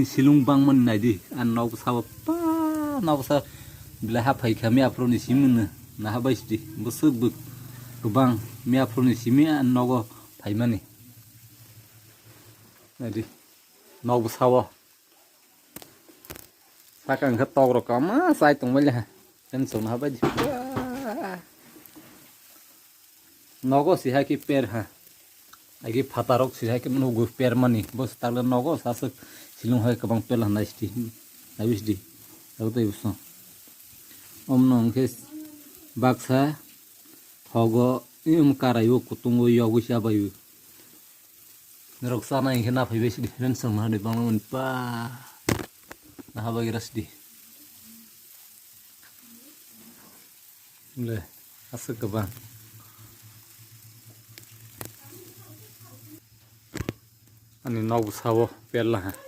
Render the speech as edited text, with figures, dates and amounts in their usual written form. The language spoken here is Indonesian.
silung bangman naidi an nog sawa pa nog sa bila hapai kami aproni simun na habaisdi busuk buk rubang mi aproni simi an nogo paimani naidi nog sawa sakang khatok ro kama sai tongmala kan song habaidi nogo si ha ki per ha agi fatarok si ha ki nogo per mani bos tagla nogo sasuk silung hai kabang pel hanaisti naibisdi tawtai buso omnong kes baksa hogo karayu kutungo yogu shabayu ngeroksana yang kena phibesdi ren sama de banglang pa na habairasdi le asuk kabang ani nog sawo perla